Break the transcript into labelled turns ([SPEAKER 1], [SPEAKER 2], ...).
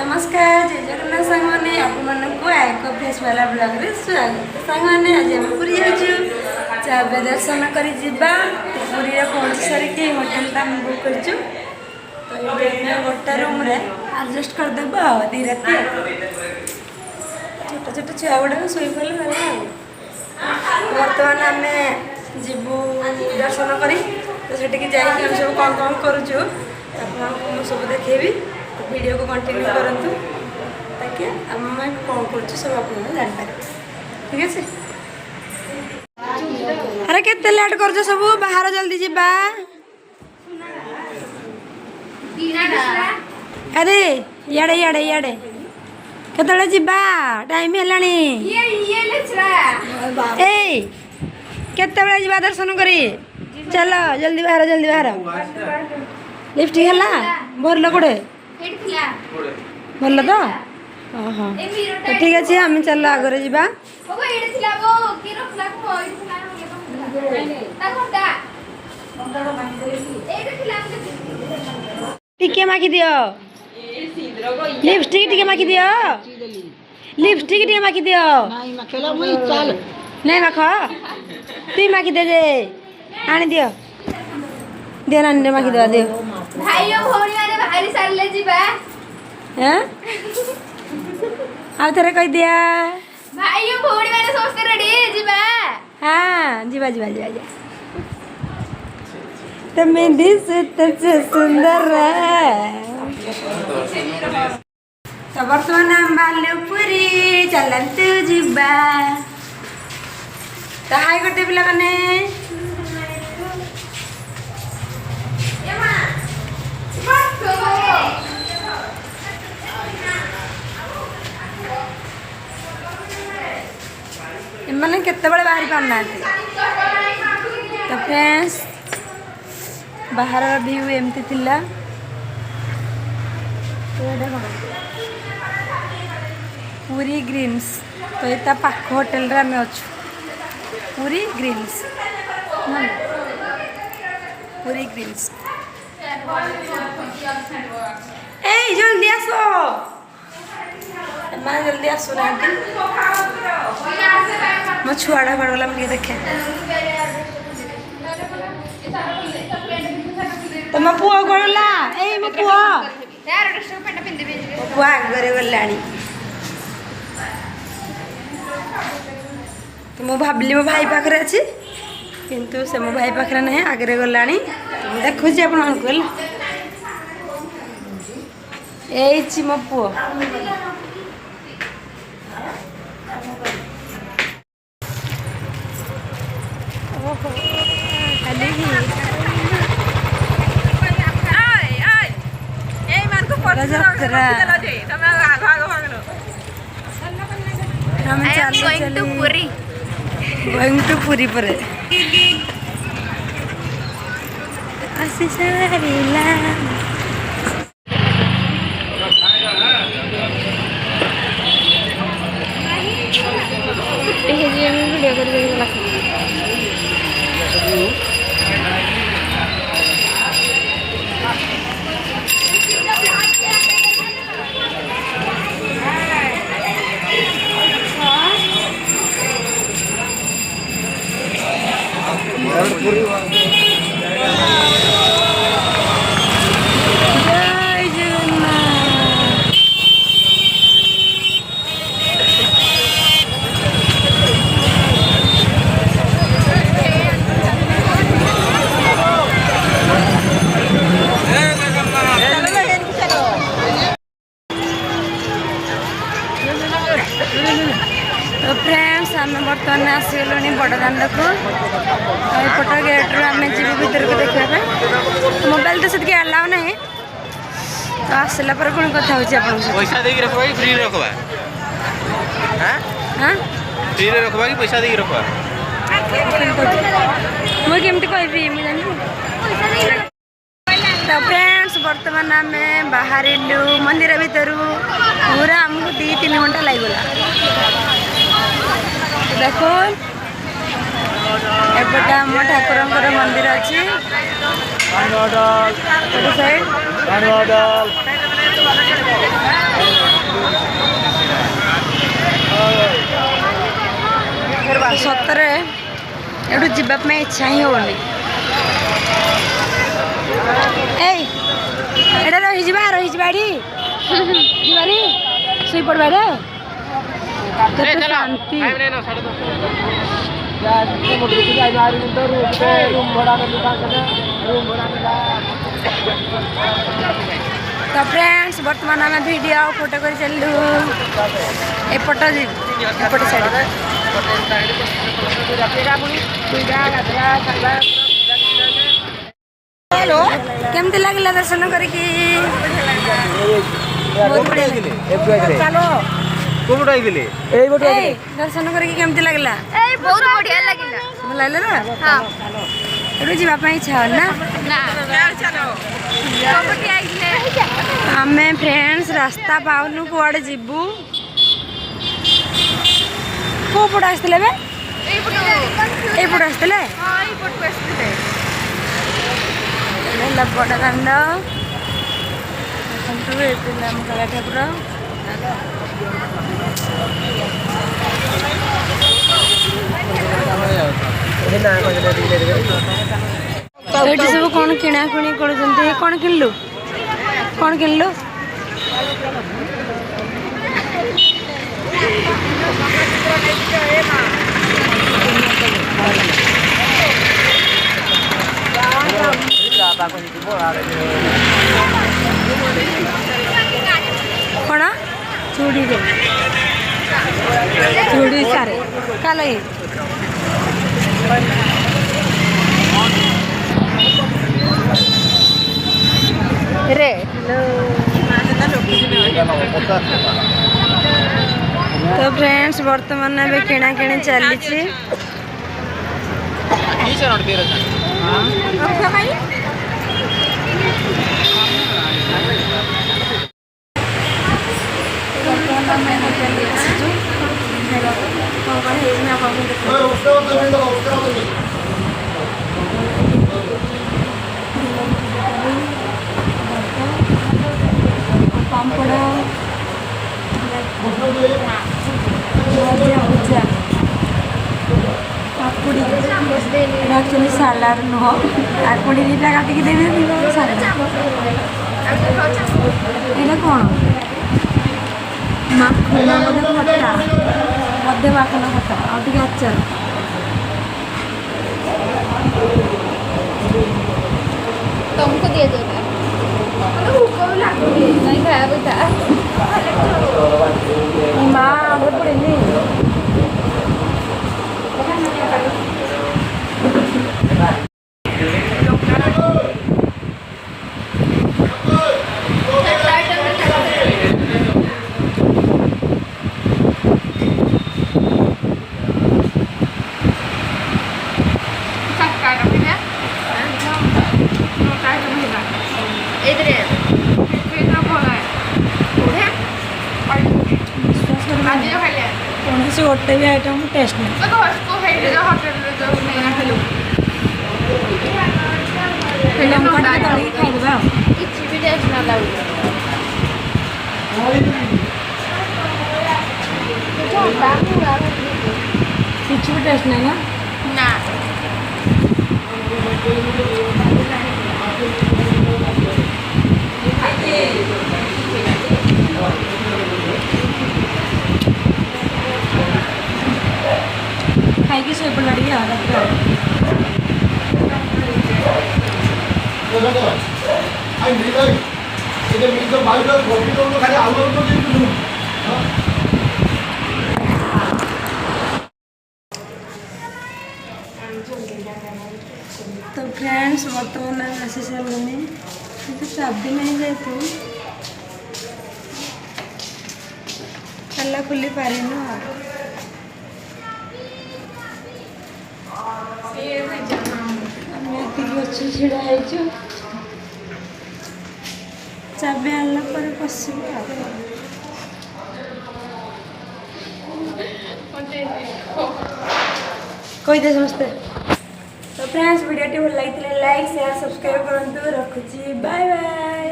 [SPEAKER 1] नमस्कार जय जगन्नाथ सांग मैंने आपको एक फेस वाला ब्लॉग रे स्वागत सांग मैंने आज हम पूरी जाऊँ चाबे दर्शन कर पूरी पहुँच सारिक होटेल बुक कर गोटे रूम रे एडजस्ट करदेव दी राति छोट छोट छुआ गुड़ा शोपले गला बर्तमान आम जीवु दर्शन कर सब कौन कौन करुचु आपको सब देखेबी वीडियो को कंटिन्यू करंतु ताकि आम कौन कर सब आप जानपारे ठीक है। अरे केते लेट कर सब बाहर जल्दी जीवा अरे इे इे इे केतले जीवा टाइम हेलानी ए केते जीवा दर्शन करी चलो जल्दी बाहर लिपस्टिक है भरल कोड़े भल तो हाँ तो ठीक अच्छे आम चल आगे जा टिके माखी दियो लिपस्टिक टिके माखी दियो लिपस्टिक टिके माखी दियो नहीं माख तु माखी दे जे आनी दियो दियो नानी माखी दे दियो
[SPEAKER 2] भाई भौणी माने बाहरी सारले जीवा
[SPEAKER 1] हैं आ थरे कह दिया
[SPEAKER 2] भाई भौणी माने समस्त रेडी जीवा
[SPEAKER 1] हाँ जीवा जीवा जीवा जा तमे दिस तसे सुंदर तो वर्तमान हम बाल्य पूरी चलंतु जीवा तो हाय करते पिला कने मैंने केते बड़े बाहरी पाना तो फ्रेंड्स बाहर व्यू एमती थिला पूरी ग्रीन्स तो ये पाख होटेल रे आम अच्छु पूरी ग्रीन्स पूरी ग्रीन्स ए जल्दी आसो मैं जल्दी आसो ना मो छुआड़ा पड़गला मुझे देखे तो मो पुआ गला ए मो पुआ पुआ आगे गलानी तो मो भाविली मो भाई पाखे अच्छी किंतु से मो भाई पाखे नहीं आगे गलानी देखुची आप मो पुआ गोइंग टू पूरी पर वीडियो कर तो फ्रेंड्स आम बर्तमान आसगलु बड़दान को एपट गेट्रु आम जी भर को देखा मोबाइल तो से अलाउ ना तो आसला पर कौन कथा
[SPEAKER 3] पैसा देके रखबा कि फ्री रखबा हां फ्री रे रखबा कि पैसा देके रखबा
[SPEAKER 1] मु केमती कहबी मु जानि तो फ्रेंड्स बर्तमान आम बाहर मंदिर भीतर पूरा आमको 2-3 घंटा लगला देखो एपटे आम ठाकुर मंदिर अच्छी साइड जावाई इच्छा ही होनी एटा रही बाड़ी जीवारी सोई पड़वा रे केते शांति तो फ्रेंड्स बर्तमान आम वीडियो फोटो कर चलू एपट एपट साइड हेलो केमती लगला दर्शन करके बहुत बढ़िया चलो दर्शन करके केमती लगला
[SPEAKER 2] बहुत बढ़िया लगिला
[SPEAKER 1] ଭଲ ଲାଗିଲା ନା
[SPEAKER 2] हां
[SPEAKER 1] ଏଠୁ ଯିବା ପାଇଁ ଇଚ୍ଛା ହଉନି ନା ଆମେ ଫ୍ରେଣ୍ଡସ୍ ରାସ୍ତା ପାଉନୁ କୁଆଡ଼େ ଯିବୁ କେଉଁ ପଟେ ଆସିଥିଲେ ଏବେ ଏଇପଟେ ଆସିଥିଲେ ହେଲା ବଡ଼ ଦାଣ୍ଡ ଏଇଥିଲା ଆମ କାଳିଆ ଠାକୁର ଏଇଠି ସବୁ କ'ଣ କିଣାକୁଣି କରୁଛନ୍ତି କ'ଣ କିଣିଲୁ କ'ଣ ଚୁଡ଼ି ସାରେ କାଲି रे तो फ्रेंड्स बर्तमान ए किणा किणी चली पापड़ काकुड़ी एक्चुअली सालाड नुह काकुड़ी दीटा काटिक देवी सालाड ये कौन माखन बोधे खटा बोधे माखन खटा आगे आचार
[SPEAKER 2] तुमको दिया जाएगा नहीं खाया बेटा
[SPEAKER 1] माँ आगे पड़ेगी कौन गोटे भी आइटम टेस्ट नहीं खाईदेवा
[SPEAKER 2] କିଛି ବି ଟେଷ୍ଟ ନ ଲାଗୁଛି
[SPEAKER 1] किसी भी टेस्ट नहीं ना
[SPEAKER 2] ନା
[SPEAKER 1] खाई सोई पड़ा टिके तो फ्रेंड्स बर्तमान आसी सारे चाबी नहीं जाए ताला खुली पारिनु अच्छी छिड़ा चाबी आनला पर पशिबु कही दे समस्ते तो फ्रेंड्स वीडियो भल लगी लाइक शेयर सब्सक्राइब करूँ रखुची बाय बाय।